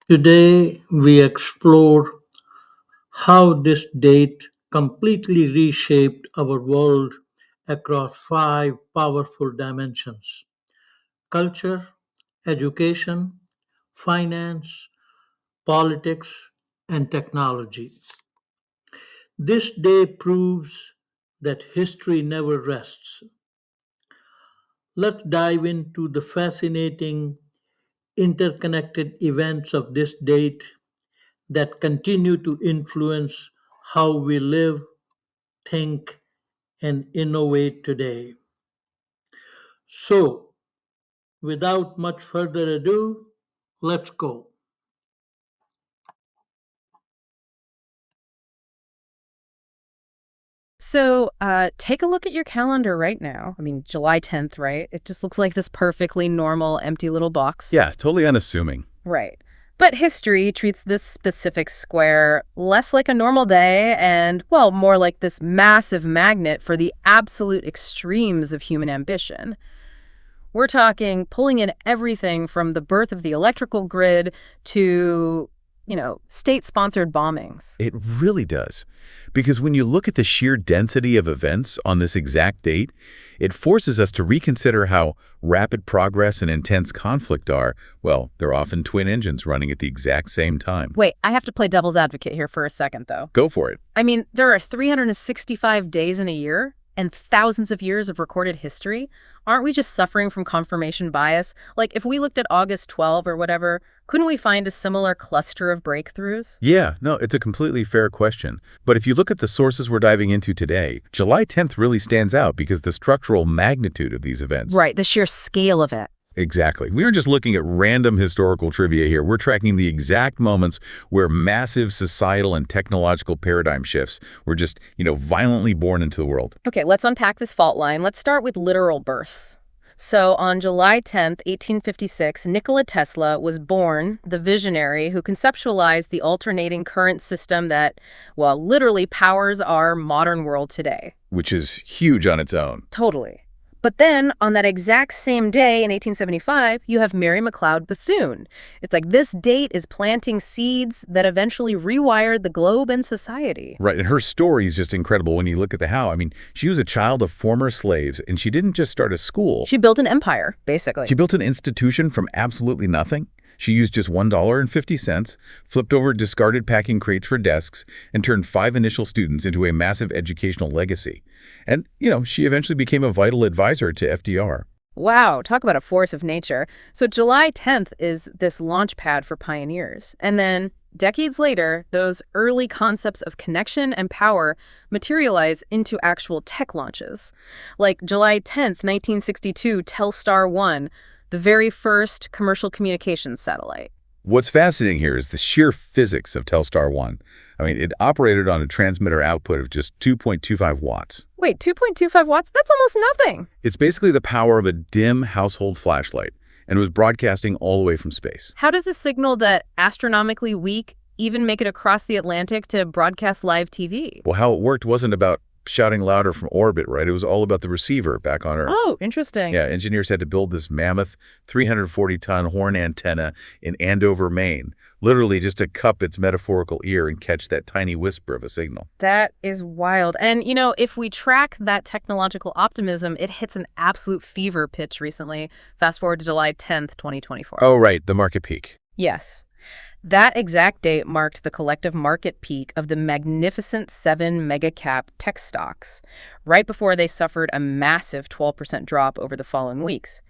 Today, we explore how this date completely reshaped our world across five powerful dimensions: culture, education, finance, politics, and technology. This day proves that history never rests. Let's dive into the fascinating interconnected events of this date that continue to influence how we live, think, and innovate today. So, without much further ado, let's go. Take a look at your calendar right now. I mean, July 10th, right? It just looks like this perfectly normal, empty little box. Yeah, totally unassuming. Right. But history treats this specific square less like a normal day and, well, more like this massive magnet for the absolute extremes of human ambition. We're talking pulling in everything from the birth of the electrical grid to, state-sponsored bombings. It really does. Because when you look at the sheer density of events on this exact date, it forces us to reconsider how rapid progress and intense conflict are. Well, they're often twin engines running at the exact same time. Wait, I have to play devil's advocate here for a second, though. Go for it. I mean, there are 365 days in a year and thousands of years of recorded history. Aren't we just suffering from confirmation bias? Like, if we looked at August 12 or whatever, couldn't we find a similar cluster of breakthroughs? Yeah, no, it's a completely fair question. But if you look at the sources we're diving into today, July 10th really stands out because the structural magnitude of these events. Right, the sheer scale of it. Exactly. We aren't just looking at random historical trivia here. We're tracking the exact moments where massive societal and technological paradigm shifts were just, violently born into the world. Okay, let's unpack this fault line. Let's start with literal births. So on July 10th, 1856, Nikola Tesla was born, the visionary who conceptualized the alternating current system that, well, literally powers our modern world today. Which is huge on its own. Totally. But then, on that exact same day in 1875, you have Mary McLeod Bethune. It's like this date is planting seeds that eventually rewired the globe and society. Right, and her story is just incredible when you look at the how. I mean, she was a child of former slaves, and she didn't just start a school. She built an empire, basically. She built an institution from absolutely nothing. She used just $1.50, flipped over discarded packing crates for desks, and turned 5 initial students into a massive educational legacy. And, she eventually became a vital advisor to FDR. Wow, talk about a force of nature. So July 10th is this launch pad for pioneers. And then, decades later, those early concepts of connection and power materialize into actual tech launches. Like July 10th, 1962, Telstar 1, the very first commercial communications satellite. What's fascinating here is the sheer physics of Telstar 1. I mean, it operated on a transmitter output of just 2.25 watts. Wait, 2.25 watts? That's almost nothing. It's basically the power of a dim household flashlight, and it was broadcasting all the way from space. How does a signal that astronomically weak even make it across the Atlantic to broadcast live TV? Well, how it worked wasn't about shouting louder from orbit, right? It was all about the receiver back on Earth. Oh, interesting. Yeah, engineers had to build this mammoth 340-ton horn antenna in Andover, Maine, literally just to cup its metaphorical ear and catch that tiny whisper of a signal. That is wild. And, if we track that technological optimism, it hits an absolute fever pitch recently. Fast forward to July 10th, 2024. Oh, right, the market peak. Yes. That exact date marked the collective market peak of the Magnificent Seven mega-cap tech stocks, right before they suffered a massive 12% drop over the following weeks.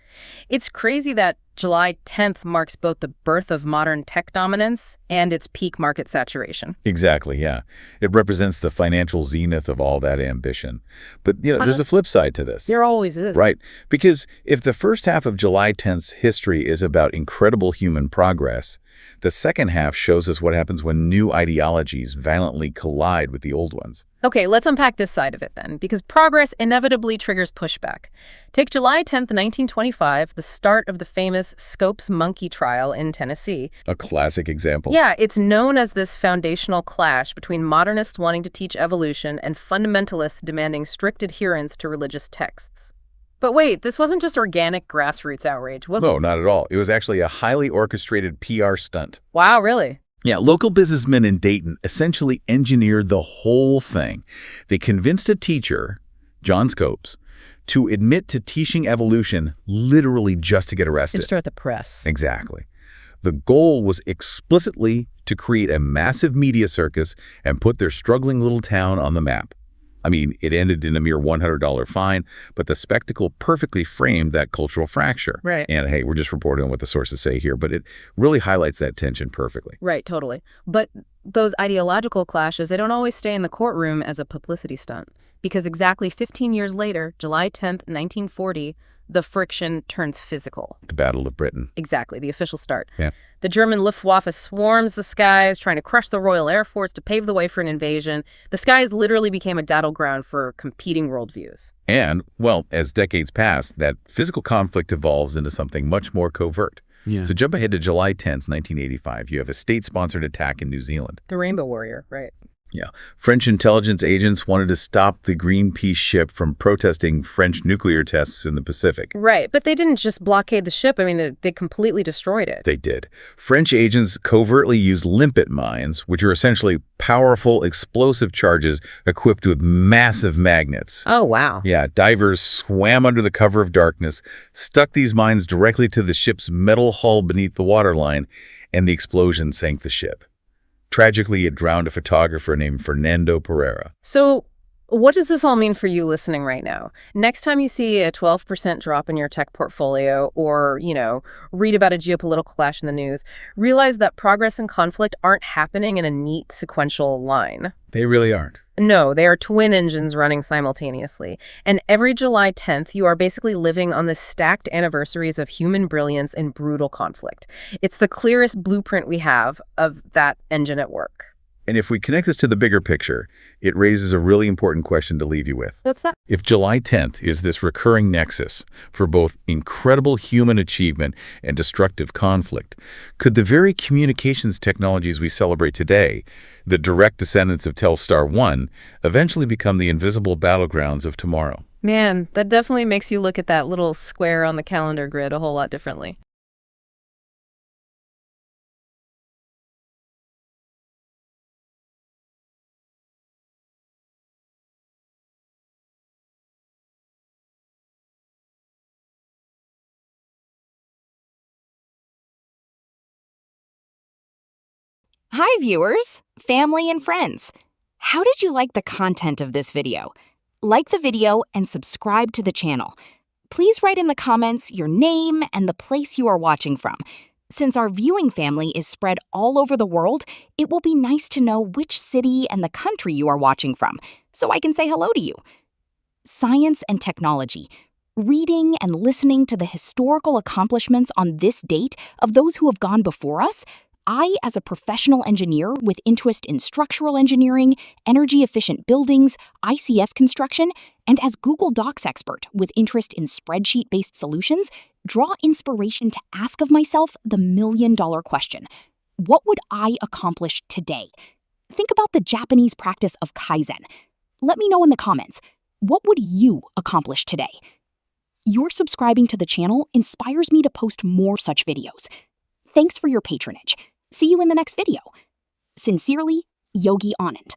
It's crazy that July 10th marks both the birth of modern tech dominance and its peak market saturation. Exactly, yeah. It represents the financial zenith of all that ambition. But, there's a flip side to this. There always is. Right. Because if the first half of July 10th's history is about incredible human progress, the second half shows us what happens when new ideologies violently collide with the old ones. Okay, let's unpack this side of it then, because progress inevitably triggers pushback. Take July 10th, 1925, the start of the famous Scopes monkey trial in Tennessee. A classic example. Yeah, it's known as this foundational clash between modernists wanting to teach evolution and fundamentalists demanding strict adherence to religious texts. But wait, this wasn't just organic grassroots outrage, was it? No, not at all. It was actually a highly orchestrated PR stunt. Wow, really? Yeah, local businessmen in Dayton essentially engineered the whole thing. They convinced a teacher, John Scopes, to admit to teaching evolution literally just to get arrested. To start the press. Exactly. The goal was explicitly to create a massive media circus and put their struggling little town on the map. I mean, it ended in a mere $100 fine, but the spectacle perfectly framed that cultural fracture. Right. And hey, we're just reporting on what the sources say here, but it really highlights that tension perfectly. Right, totally. But those ideological clashes, they don't always stay in the courtroom as a publicity stunt. Because exactly 15 years later, July 10th, 1940, the friction turns physical. The Battle of Britain. Exactly, the official start. Yeah. The German Luftwaffe swarms the skies, trying to crush the Royal Air Force to pave the way for an invasion. The skies literally became a battleground for competing worldviews. And, well, as decades pass, that physical conflict evolves into something much more covert. Yeah. So jump ahead to July 10th, 1985. You have a state-sponsored attack in New Zealand. The Rainbow Warrior, right. Yeah. French intelligence agents wanted to stop the Greenpeace ship from protesting French nuclear tests in the Pacific. Right, but they didn't just blockade the ship. I mean, they completely destroyed it. They did. French agents covertly used limpet mines, which are essentially powerful explosive charges equipped with massive magnets. Oh, wow. Yeah, divers swam under the cover of darkness, stuck these mines directly to the ship's metal hull beneath the waterline, and the explosion sank the ship. Tragically, it drowned a photographer named Fernando Pereira. So what does this all mean for you listening right now? Next time you see a 12% drop in your tech portfolio or, read about a geopolitical clash in the news, realize that progress and conflict aren't happening in a neat sequential line. They really aren't. No, they are twin engines running simultaneously. And every July 10th, you are basically living on the stacked anniversaries of human brilliance and brutal conflict. It's the clearest blueprint we have of that engine at work. And if we connect this to the bigger picture, it raises a really important question to leave you with. What's that? If July 10th is this recurring nexus for both incredible human achievement and destructive conflict, could the very communications technologies we celebrate today, the direct descendants of Telstar 1, eventually become the invisible battlegrounds of tomorrow? Man, that definitely makes you look at that little square on the calendar grid a whole lot differently. Hi viewers, family and friends. How did you like the content of this video? Like the video and subscribe to the channel. Please write in the comments your name and the place you are watching from. Since our viewing family is spread all over the world, it will be nice to know which city and the country you are watching from, so I can say hello to you. Science and technology. Reading and listening to the historical accomplishments on this date of those who have gone before us, I, as a professional engineer with interest in structural engineering, energy-efficient buildings, ICF construction, and as Google Docs expert with interest in spreadsheet-based solutions, draw inspiration to ask of myself the million-dollar question. What would I accomplish today? Think about the Japanese practice of Kaizen. Let me know in the comments, what would you accomplish today? Your subscribing to the channel inspires me to post more such videos. Thanks for your patronage. See you in the next video. Sincerely, Yogi Anand.